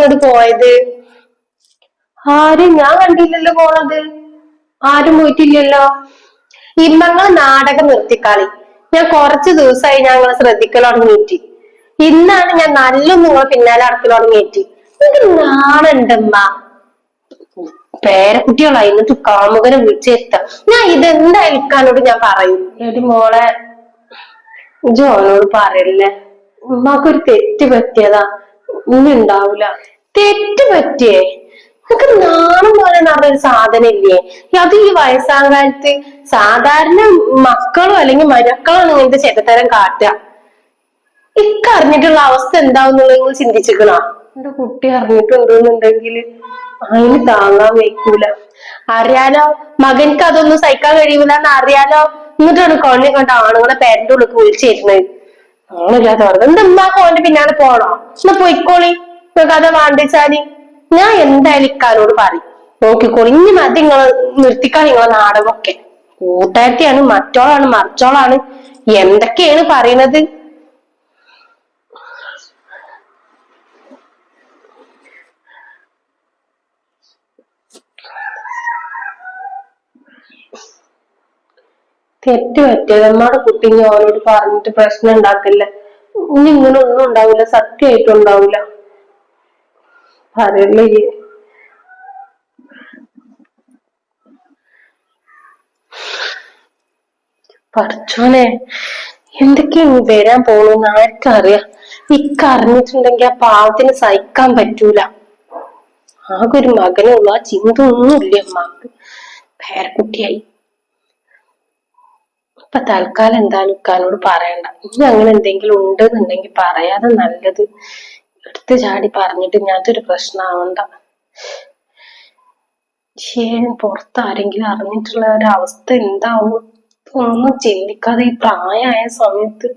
അങ്ങോട്ട് പോയത്? ആരും ഞാൻ കണ്ടില്ലല്ലോ പോണത്. ആരും പോയിട്ടില്ലല്ലോ. ഇമ്മങ്ങൾ നാടകം നിർത്തിക്കാളി. ഞാൻ കുറച്ചു ദിവസമായി ഞങ്ങൾ ശ്രദ്ധിക്കൽ തുടങ്ങിയിട്ട്. ഇന്നാണ് ഞാൻ നല്ല നിങ്ങളെ പിന്നാലെ നടക്കൽ തുടങ്ങിയിട്ട്. എനിക്ക് നാണുണ്ടമ്മ. പേരക്കുട്ടികളായി എന്നിട്ട് കാമുകനെ വിളിച്ചെത്ത. ഞാൻ ഇതെന്തായാലും ഇക്കാനോട് ഞാൻ പറയും. എടി മോളെ, ജോനോട് പറയല്ലേ, ഉമ്മാക്കൊരു തെറ്റ് പറ്റിയതാ, ഇനി ഉണ്ടാവൂല. തെറ്റ് പറ്റിയേ? നമുക്ക് നാണം പോലെ നടന്നൊരു സാധനം ഇല്ലേ അത്? ഈ വയസ്സാം കാലത്ത് സാധാരണ മക്കളോ അല്ലെങ്കിൽ മരക്കളാണ് ഇങ്ങനത്തെ ചെറ്റത്തരം കാട്ടുക. ഇക്ക അറിഞ്ഞിട്ടുള്ള അവസ്ഥ എന്താവുന്നുള്ളത് നിങ്ങൾ ചിന്തിച്ചിക്കണോ? എന്റെ കുട്ടി അറിഞ്ഞിട്ടുണ്ടെന്നുണ്ടെങ്കിൽ അതിന് താങ്ങാൻ വയ്ക്കൂല. അറിയാലോ മകൻക്ക് അതൊന്നും സഹിക്കാൻ കഴിയൂല എന്ന് അറിയാലോ. എന്നിട്ടാണ് കണ്ണി കണ്ട ആണുങ്ങളെ പേരന്റെ ഉള്ളിൽ വിളിച്ചിരുന്നത്. ആണില്ലാത്ത പറഞ്ഞത് എന്താ ഉമ്മാക്ക് ഓന്റെ പിന്നാലെ പോണോ? എന്നാ പൊയ്ക്കോളി, കഥ വാണ്ടിച്ചാല്. ഞാൻ എന്തായാലും ഇക്കാനോട് പറയും. നോക്കിക്കോളി, ഇനി മതി നിങ്ങള് നിർത്തിക്കാൻ നിങ്ങളെ നാടകമൊക്കെ. കൂട്ടുകാരത്തിയാണ്, മറ്റോളാണ്, മറിച്ചോളാണ്, എന്തൊക്കെയാണ് പറയണത്. തെറ്റ് പറ്റിയത് നമ്മടെ കുട്ടി ഓനോട് പറഞ്ഞിട്ട് പ്രശ്നം ഉണ്ടാക്കില്ല. ഇനി ഇങ്ങനെ ഒന്നും ഉണ്ടാവില്ല, സത്യമായിട്ടും ഉണ്ടാവില്ല. പറയല്ലേ. പഠിച്ചോനെ, എന്തൊക്കെയാണ് വരാൻ പോണെന്ന് ആർക്കറിയാം. ഇക്കറിഞ്ഞിട്ടുണ്ടെങ്കിൽ ആ പാവത്തിന് സഹിക്കാൻ പറ്റൂല. ആകെ ഒരു മകനുള്ള ആ ചിന്ത ഒന്നുമില്ല അമ്മക്ക്. പേരക്കുട്ടിയായി. ഇപ്പൊ തൽക്കാലം എന്തായാലും ഇക്കാനോട് പറയണ്ട. ഇനി അങ്ങനെ എന്തെങ്കിലും ഉണ്ടെന്നുണ്ടെങ്കിൽ പറയാതെ നല്ലത്. എടുത്ത് ചാടി പറഞ്ഞിട്ട് ഞാൻ അതൊരു പ്രശ്നമാവണ്ട. പുറത്താരെങ്കിലും അറിഞ്ഞിട്ടുള്ള ഒരവസ്ഥ എന്താവും ഒന്നും ചിന്തിക്കാതെ ഈ പ്രായമായ സമയത്ത്